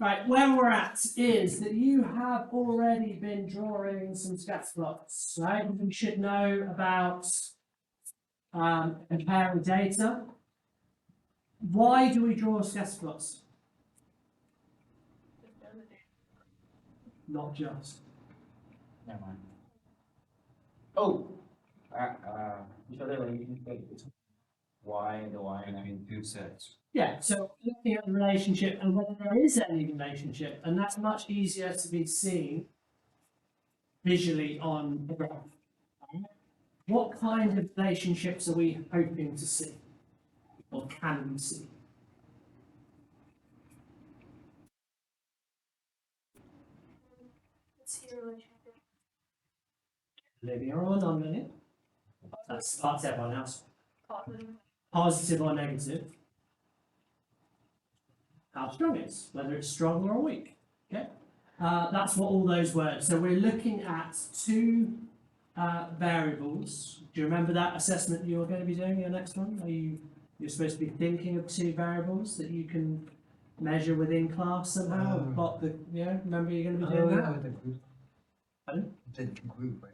Right, where we're at is that you have already been drawing some scatter plots, right? You should know about comparing data. Why do we draw scatter plots? Not just. Never mind. Oh, so there you can take this. Why the y and I mean two sets. Yeah, so looking at the relationship and whether there is any relationship, and that's much easier to be seen visually on the graph. What kind of relationships are we hoping to see, or can we see? Living or non-living? That's everyone else. Positive or negative? How strong it is, whether it's strong or weak. Okay, that's what all those words. So we're looking at two variables. Do you remember that assessment you're going to be doing? Your next one? You're supposed to be thinking of two variables that you can measure within class somehow. And plot the Remember you're going to be doing that. With the group. Pardon? The group, right?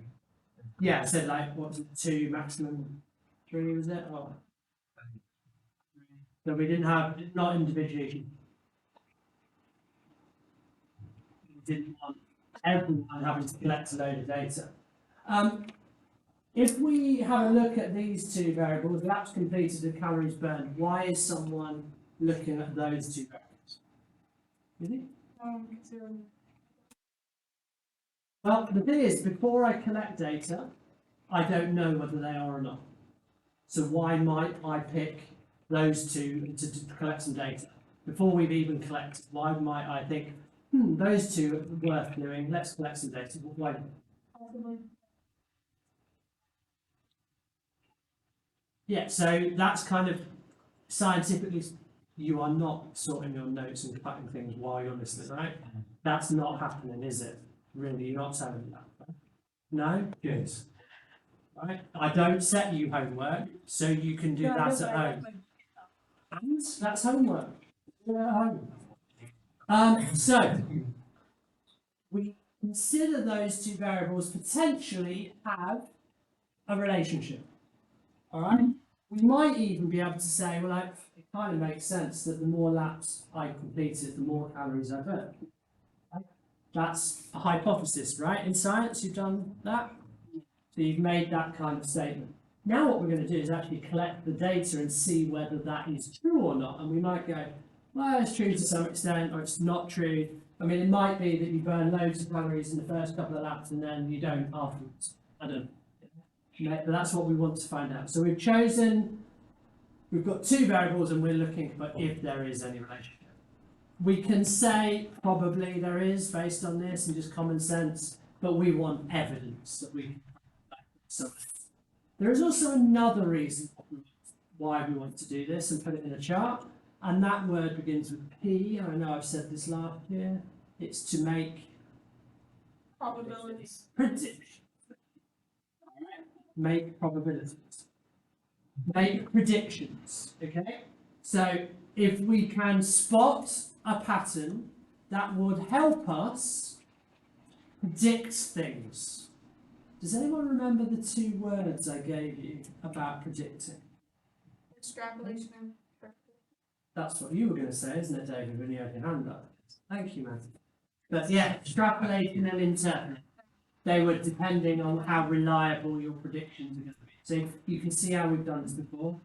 Yeah, so like what was it? 2, maximum 3 was it? Oh. So we didn't have not individually. Didn't want everyone having to collect a load of data. If we have a look at these two variables, laps completed and calories burned, why is someone looking at those two variables? Really? Well, the thing is, before I collect data, I don't know whether they are or not. So why might I pick those two to collect some data? Before we've even collected, why might I think, those two are worth doing, let's collect some data. Why? Yeah, so that's kind of scientifically, you are not sorting your notes and cutting things while you're listening, right? That's not happening, is it? Really, you're not telling that. Right? No? Good. Right? I don't set you homework, so you can do that at home. And that's homework. You're at home. So, we consider those two variables potentially have a relationship. All right? We might even be able to say, well, it kind of makes sense that the more laps I completed, the more calories I burned. Right? That's a hypothesis, right? In science, you've done that. So you've made that kind of statement. Now what we're going to do is actually collect the data and see whether that is true or not. And we might go, well, it's true to some extent, or it's not true. I mean, it might be that you burn loads of calories in the first couple of laps and then you don't afterwards. I don't know. But that's what we want to find out. So we've got two variables and we're looking for if there is any relationship. We can say probably there is based on this and just common sense, but we want evidence that we can. So there is also another reason why we want to do this and put it in a chart, and that word begins with P. I know I've said this last year. It's to make Probabilities. predictions. Make probabilities. Make predictions. Okay? So if we can spot a pattern that would help us predict things. Does anyone remember the two words I gave you about predicting? Extrapolation and That's what you were going to say, isn't it, David, when you had your hand up? Thank you, Matthew. But yeah, extrapolating and interpreting. They were depending on how reliable your predictions are going to be. So you can see how we've done this before.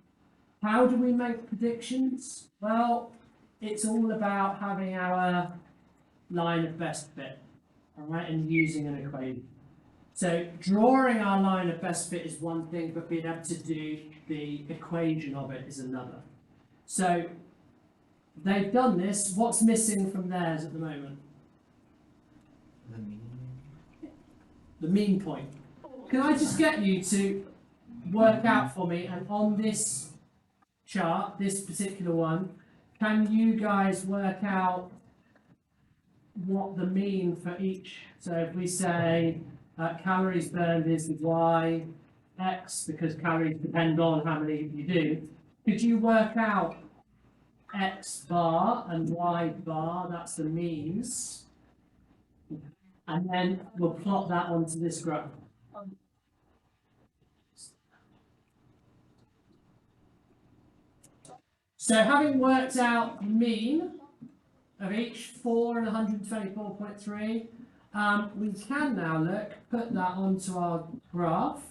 How do we make predictions? Well, it's all about having our line of best fit, all right, and using an equation. So drawing our line of best fit is one thing, but being able to do the equation of it is another. So they've done this. What's missing from theirs at the moment? The mean. The mean point. Can I just get you to work out for me, and on this chart, this particular one, can you guys work out what the mean for each? So if we say calories burned is y, x, because calories depend on how many you do, could you work out X bar and Y bar, that's the means. And then we'll plot that onto this graph. So having worked out the mean of each 4 and 124.3, we can now put that onto our graph.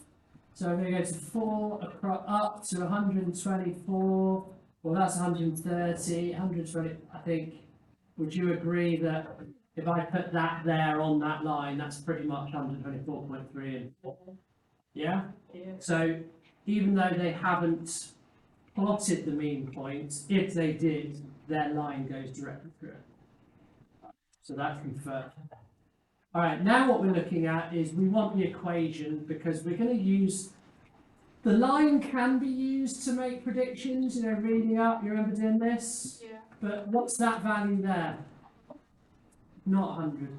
So I'm going to go to 4 up to 124, well that's 130, 120, I think. Would you agree that if I put that there on that line, that's pretty much 124.3 and 4? Yeah? Yeah. So even though they haven't plotted the mean point, if they did, their line goes directly through it. So that's confirmed. All right, now what we're looking at is we want the equation because we're going to use, the line can be used to make predictions, you know, reading up, you remember doing this? Yeah. But what's that value there? Not 100.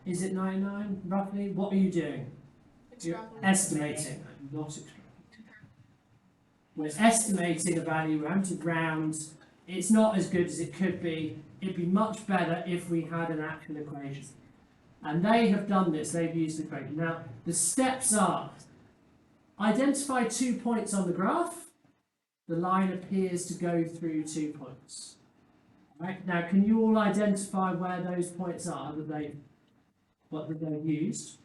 Is it 99 roughly? What are you doing? You're Extrapolate. estimating, not extrapolating. We're estimating a value, we're having to round. It's not as good as it could be. It'd be much better if we had an actual equation. And they have done this, they've used the equation. Now, the steps are, identify 2 points on the graph. The line appears to go through 2 points. Right? Now, can you all identify where those points are what they've used?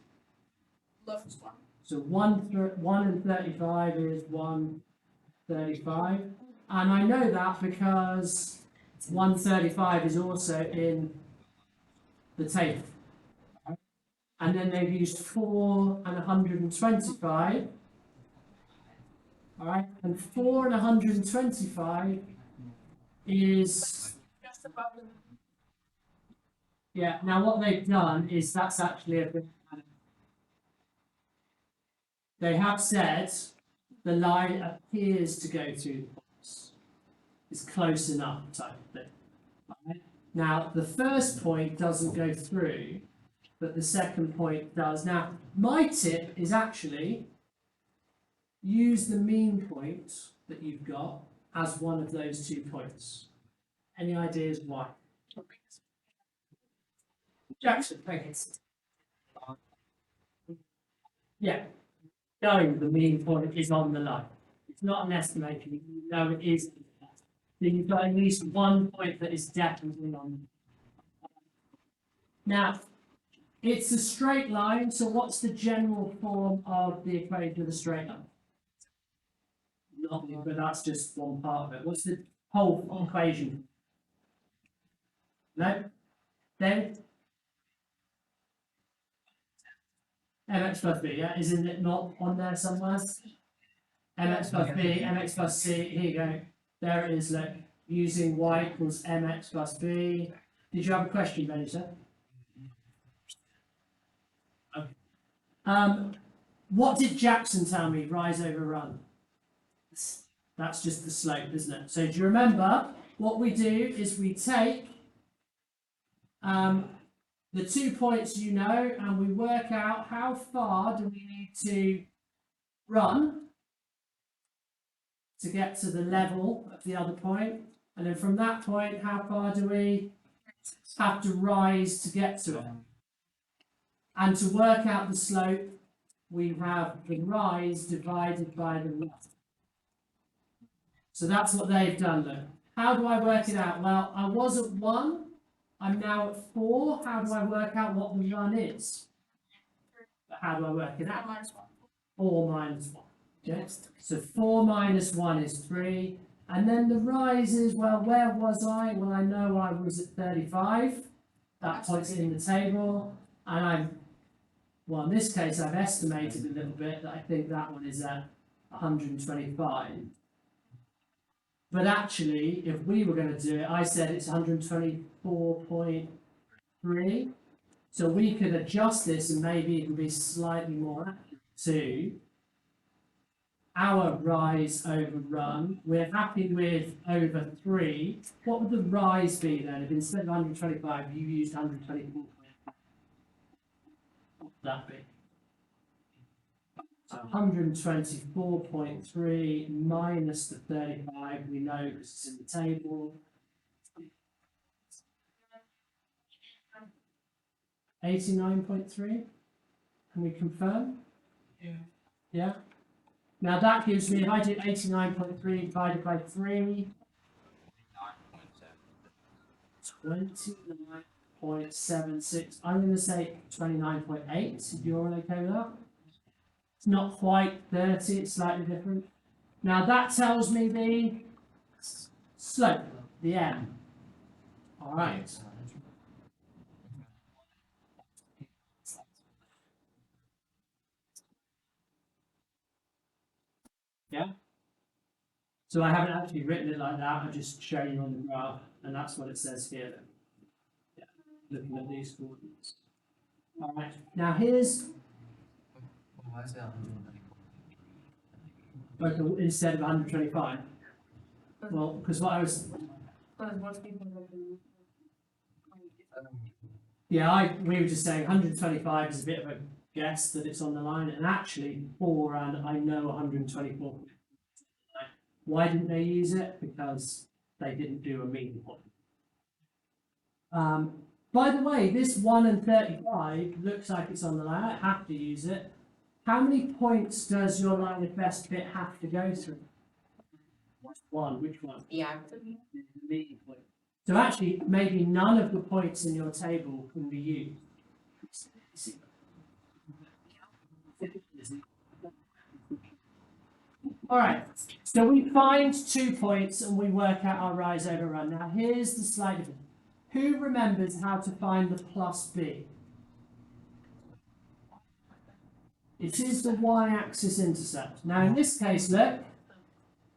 Lowest one. So 1 and 35 is 135. And I know that because 135 is also in the table. And then they've used 4 and 125. All right, and 4 and 125 is, Just above the. yeah, now what they've done is that's actually a bit, they have said the line appears to go through the points. It's close enough type of thing. Right? Now, the first point doesn't go through, but the second point does. Now, my tip is actually use the mean point that you've got as one of those 2 points. Any ideas why? Jackson, thank you. Yeah, knowing the mean point is on the line. It's not an estimation, you know it is. Then you've got at least 1 point that is definitely on. Now, it's a straight line, so what's the general form of the equation of a straight line? Not, but that's just one part of it. What's the whole equation? No? Then? Mx plus b, yeah? Isn't it not on there somewhere? Mx plus b, mx plus c, here you go. There it is, look. Using y equals mx plus b. Did you have a question, Benny, sir? Okay. What did Jackson tell me, rise over run? That's just the slope, isn't it? So do you remember, what we do is we take the 2 points you know, and we work out how far do we need to run to get to the level of the other point, and then from that point, how far do we have to rise to get to it? And to work out the slope, we have the rise divided by the run. So that's what they've done though. How do I work it out? Well, I was at 1, I'm now at 4. How do I work out what the run is? But how do I work it out? Minus 1. 4 minus 1. Okay? So 4 minus 1 is 3. And then the rise is, well, where was I? Well, I know I was at 35. That point's in the table. And well, in this case, I've estimated a little bit that I think that one is at 125. But actually, if we were going to do it, I said it's 124.3. So we could adjust this and maybe it would be slightly more accurate to our rise over run. We're happy with over 3. What would the rise be then if instead of 125 you used 124? What would that be? So 124.3 minus the 35, we know because it's in the table. 89.3, can we confirm? Yeah. Yeah? Now that gives me, if I do 89.3 divided by 3, 29.76, I'm going to say 29.8, if you're all okay with that. It's not quite 30, it's slightly different. Now that tells me the slope, the M. Alright. Yeah? So I haven't actually written it like that, I've just shown you on the graph, and that's what it says here. Yeah, looking at these coordinates. Alright, now here's, Why is it 124? okay, instead of 125. Well, because what I was, Because most people will do. yeah, we were just saying 125 is a bit of a guess that it's on the line, and actually beforehand I know 124. Why didn't they use it? Because they didn't do a mean point. By the way, this 1 and 35 looks like it's on the line. I have to use it. How many points does your line of best fit have to go through? One. Which one? Yeah. The mean point. So actually, maybe none of the points in your table can be used. Alright, so we find 2 points and we work out our rise over run. Now here's the slight difference. Who remembers how to find the plus b? It is the y-axis intercept. Now in this case, look,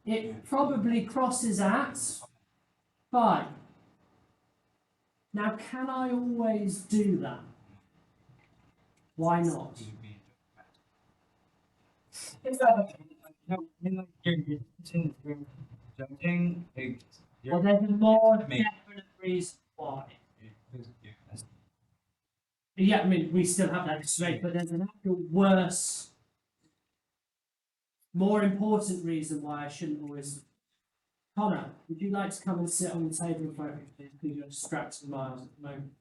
it probably crosses at 5. Now can I always do that? Why not? Jumping, Well, there's a more Maybe. definite reason why. Yeah, I mean, we still have that straight, but there's an actual worse, more important reason why I shouldn't always. Connor, would you like to come and sit on the table in front of me, please? Because you're distracting Miles at the moment.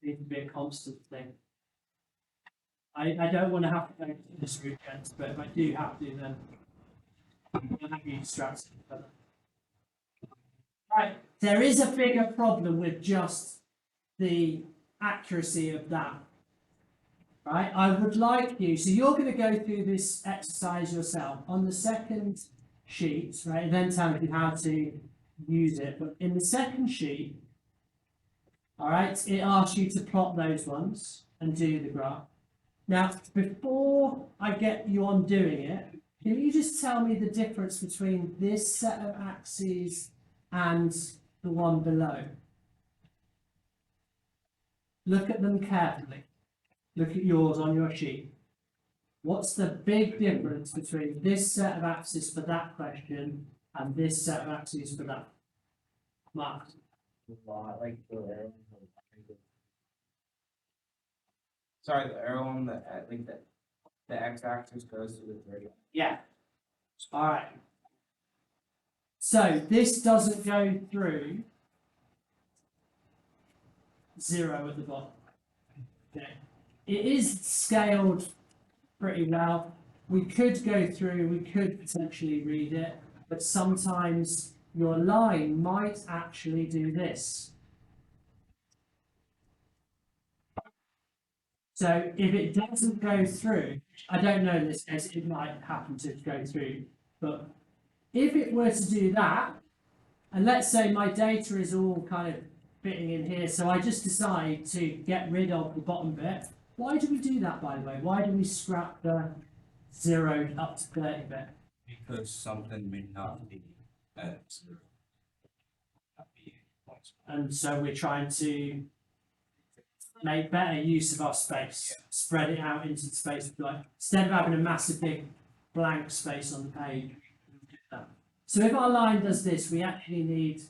It needs to be a constant thing. I don't want to have to go to this route, gents, but if I do have to, then I'll have you distracted. Right, there is a bigger problem with just the accuracy of that. Right, I would like you, so you're going to go through this exercise yourself on the second sheet, right, and then tell you how to use it. But in the second sheet, all right, it asks you to plot those ones and do the graph. Now, before I get you on doing it, can you just tell me the difference between this set of axes and the one below? Look at them carefully. Look at yours on your sheet. What's the big difference between this set of axes for that question and this set of axes for that? Mark. like the arrow. Sorry, the arrow on the, I think that the x-axis goes to the 30. Yeah. All right. So this doesn't go through 0 at the bottom. Okay. It is scaled pretty well. We could go through, we could potentially read it, but sometimes your line might actually do this. So if it doesn't go through, I don't know in this case, it might happen to go through, but if it were to do that, and let's say my data is all kind of fitting in here, so I just decide to get rid of the bottom bit. Why do we do that, by the way? Why do we scrap the 0 up to 30 bit? Because something may not be at 0. Not be points. And so we're trying to make better use of our space, spread it out into the space. Like instead of having a massive big blank space on the page, we'll do that. So if our line does this, we actually need,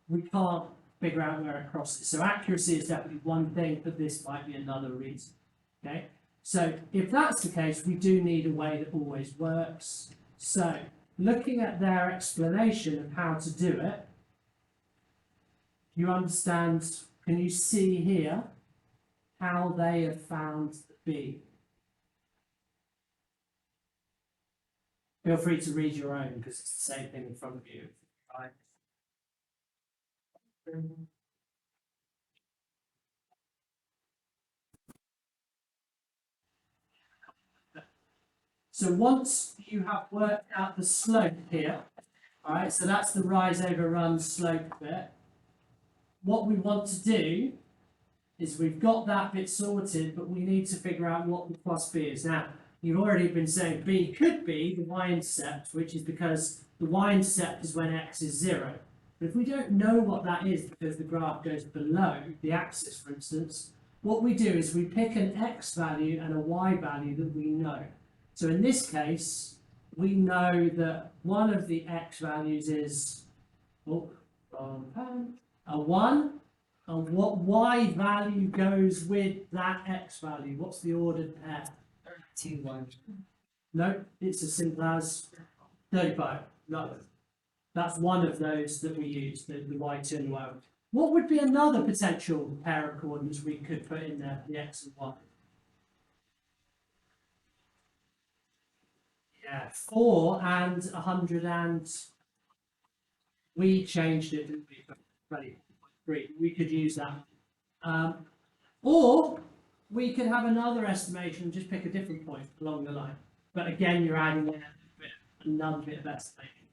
we can't figure out where it crosses. So accuracy is definitely one thing, but this might be another reason. Okay. So if that's the case, we do need a way that always works. So looking at their explanation of how to do it, you understand, can you see here how they have found the B? Feel free to read your own because it's the same thing in front of you. Right? So once you have worked out the slope here, all right, so that's the rise over run slope bit. What we want to do is we've got that bit sorted, but we need to figure out what the plus B is. Now, you've already been saying B could be the y-intercept, which is because the y-intercept is when x is 0. But if we don't know what that is because the graph goes below the axis, for instance, what we do is we pick an x value and a y value that we know. So in this case, we know that one of the x values is a 1, and what y value goes with that x value? What's the ordered pair? 2, 1. No, it's as simple as 35. No, that's one of those that we use, the y2 and the y. What would be another potential pair of coordinates we could put in there for the x and y? Yeah, 4 and 100 and we changed it, didn't we? Ready, 3. We could use that. Or we could have another estimation, just pick a different point along the line. But again, you're adding in another bit of estimation.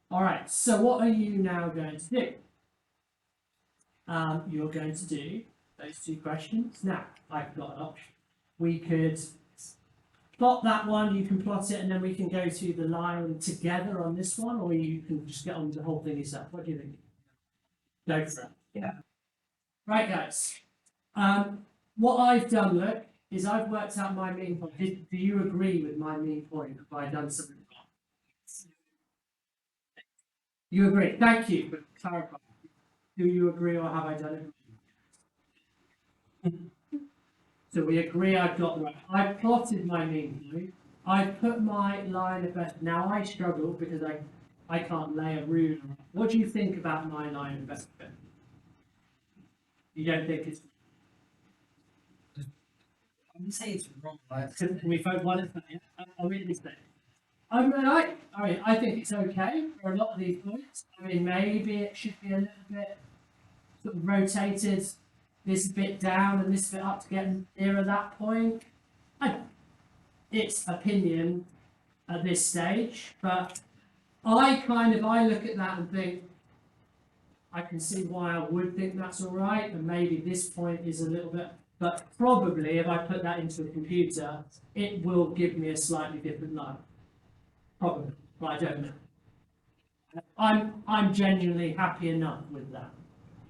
All right, so what are you now going to do? You're going to do those two questions. Now, I've got an option. We could plot that one, you can plot it, and then we can go to the line together on this one, or you can just get on with the whole thing yourself. What do you think? Go for it. Yeah. Right, guys. What I've done, look, is I've worked out my mean point. Do you agree with my mean point? Have I done something wrong? You agree. Thank you for clarifying. Do you agree, or have I done it? So we agree I've got the right. I've plotted my mean point. I've put my line of best. Now I struggle because I can't lay a ruler. What do you think about my line of best fit? You don't think it's? I wouldn't say it's wrong. Like, Can we vote one at I'll read this thing. I mean, I think it's okay for a lot of these points. I mean, maybe it should be a little bit sort of rotated, this bit down and this bit up to get nearer that point. It's opinion at this stage, but I look at that and think, I can see why I would think that's all right, and maybe this point is a little bit, but probably if I put that into a computer, it will give me a slightly different line. Probably, but I don't know. I'm genuinely happy enough with that.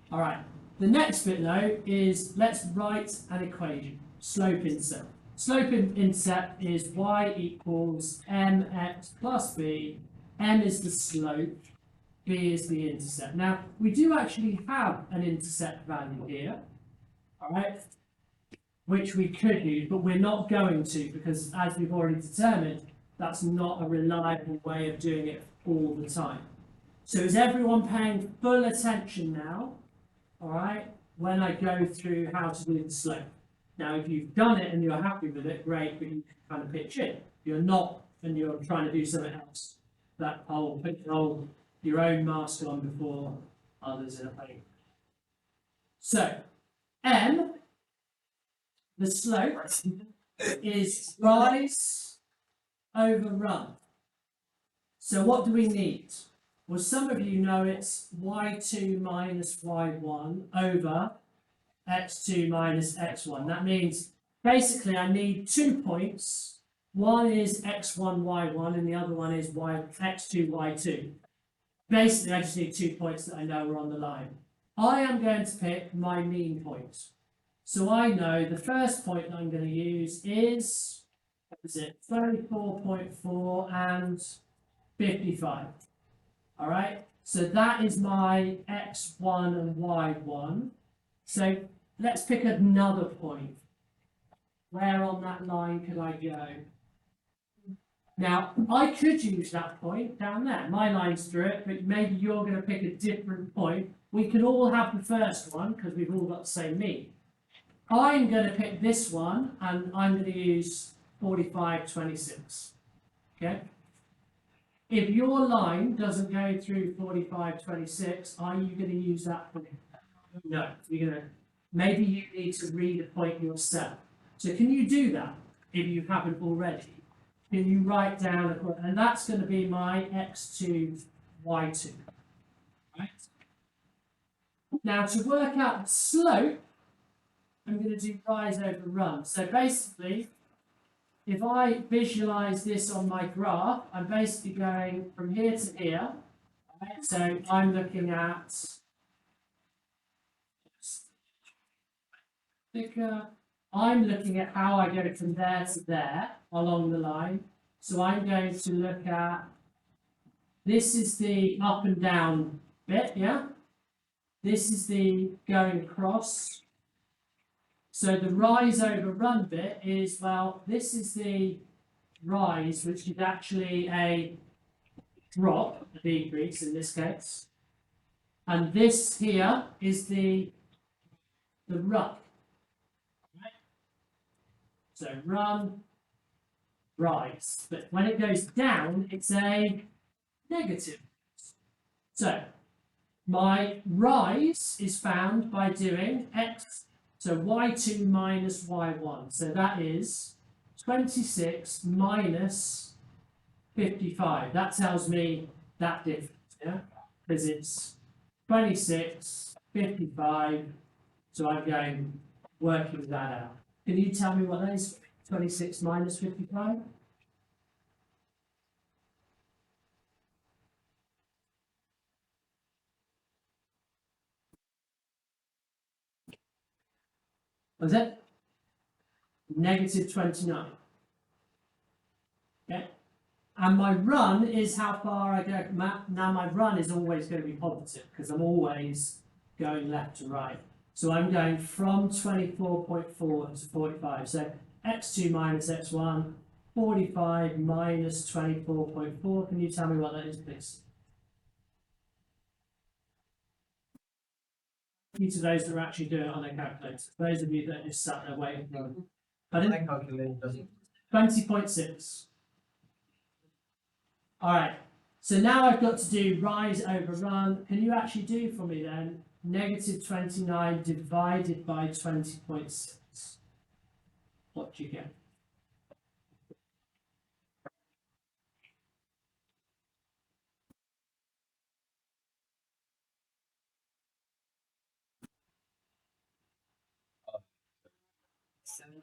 All right. The next bit though is let's write an equation. Slope intercept. Slope intercept is y equals mx plus b. M is the slope, b is the intercept. Now we do actually have an intercept value here. All right. Which we could use, but we're not going to because as we've already determined, that's not a reliable way of doing it all the time. So is everyone paying full attention now? All right, when I go through how to do the slope. Now, if you've done it and you're happy with it, great, but you can kind of pitch in. If you're not and you're trying to do something else, that put your own mask on before others are paying. So, M, the slope, is rise over run. So what do we need? Well, some of you know it's y2 minus y1 over x2 minus x1. That means basically I need 2 points. One is x1, y1, and the other one is x2, y2. Basically, I just need 2 points that I know are on the line. I am going to pick my mean point. So I know the first point that I'm going to use is, what is it, 34.4 and 55. All right, so that is my x1 and y1. So let's pick another point. where on that line could I go? Now, I could use that point down there, my line's through it, but maybe you're gonna pick a different point. We can all have the first one, because we've all got the same mean. I'm gonna pick this one, and I'm gonna use 4526, okay? If your line doesn't go through 4526, are you gonna use that point? No, you're gonna, maybe you need to read a point yourself. So can you do that, if you haven't already? Can you write down, and that's gonna be my x2, y2, right? Now, to work out the slope, I'm going to do rise over run. So basically, if I visualize this on my graph, I'm basically going from here to here. Right? So I'm looking at thicker. I'm looking at how I go from there to there along the line. So I'm going to look at, this is the up and down bit, yeah? This is the going across. So the rise over run bit is, well, this is the rise, which is actually a drop, a decrease in this case. And this here is the run. Right? So run, rise. But when it goes down, it's a negative. So my rise is found by doing x, so y2 minus y1. So that is 26 minus 55. That tells me that difference, yeah? Because it's 26, 55, so I'm going, working that out. Can you tell me what that is? 26 minus 55? Was it? Negative 29. Okay. And my run is how far I go. Now my run is always going to be positive because I'm always going left to right. So I'm going from 24.4 to 45. So x2 minus x1, 45 minus 24.4. Can you tell me what that is, please? Thank you to those that are actually doing it on their calculator. Those of you that just sat there waiting. Pardon? My calculator doesn't. 20.6. Alright, so now I've got to do rise over run. Can you actually do for me then negative 29 divided by 20.6? What do you get?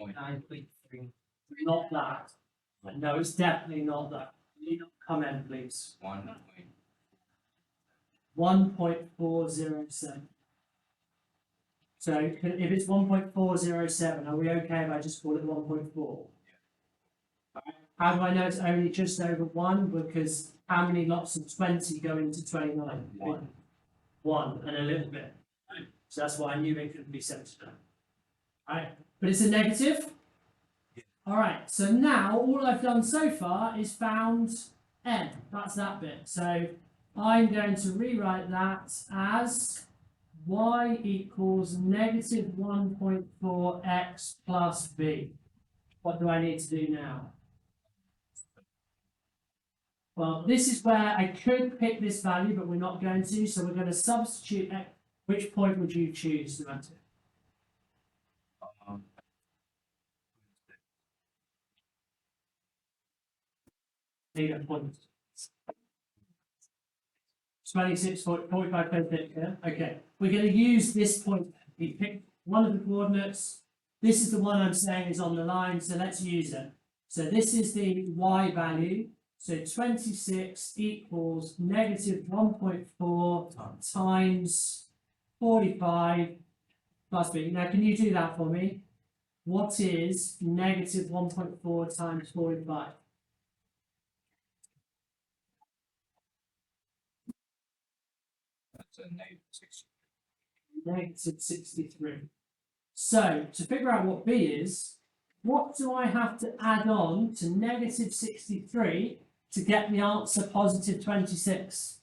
$79.3. Not that. No, it's definitely not that. Can you comment, please? 1.407. So if it's 1.407, are we okay if I just call it 1.4? How do I know it's only just over 1? Because how many lots of 20 go into 29? One. 1 and a little bit. Right? So that's why I knew it couldn't be 79. Right? But it's a negative. Alright, so now all I've done so far is found n. That's that bit. So I'm going to rewrite that as y equals negative 1.4x plus b. What do I need to do now? Well, this is where I could pick this value, but we're not going to, so we're going to substitute x. Which point would you choose, Samantha? Need a point. 26, 45, 26, yeah? Okay. We're going to use this point. We pick one of the coordinates. This is the one I'm saying is on the line, so let's use it. So this is the y value. So 26 equals negative 1.4 times 45 plus b. Now, can you do that for me? What is negative 1.4 times 45? That's a -60. Negative 63. So, to figure out what b is, what do I have to add on to negative 63 to get the answer positive 26?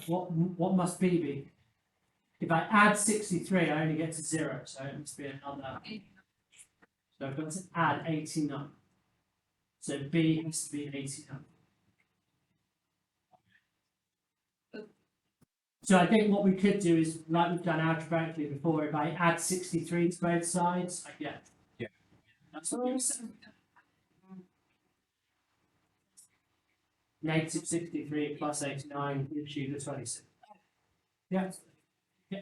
What must B be? If I add 63, I only get to 0, so it must be another. So I've got to add 89. So B has to be 89. So I think what we could do is, like we've done algebraically before, if I add 63 to both sides, I get. Yeah. That's what we said. Negative 63 plus 89 gives you the 26. Yeah. Yeah.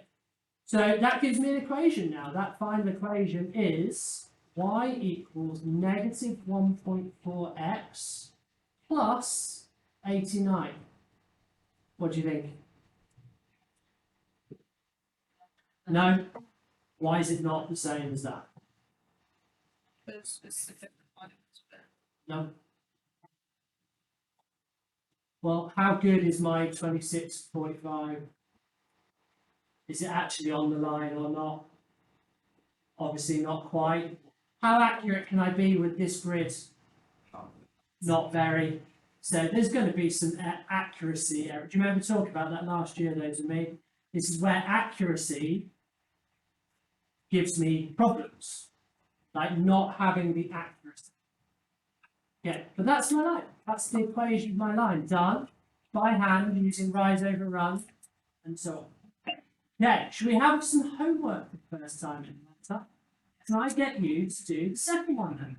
So that gives me an equation now. That final equation is y equals negative 1.4x plus 89. What do you think? No? Why is it not the same as that? But specific one. No? Well, how good is my 26.5? Is it actually on the line or not? Obviously not quite. How accurate can I be with this grid? Not very. So there's going to be some accuracy error. Do you remember talking about that last year, those of me? This is where accuracy gives me problems, like not having the accuracy. Yeah, but that's my line. That's the equation of my line, done by hand using rise over run and so on. Okay, should we have some homework for the first time in matter? Can I get you to do the second one then?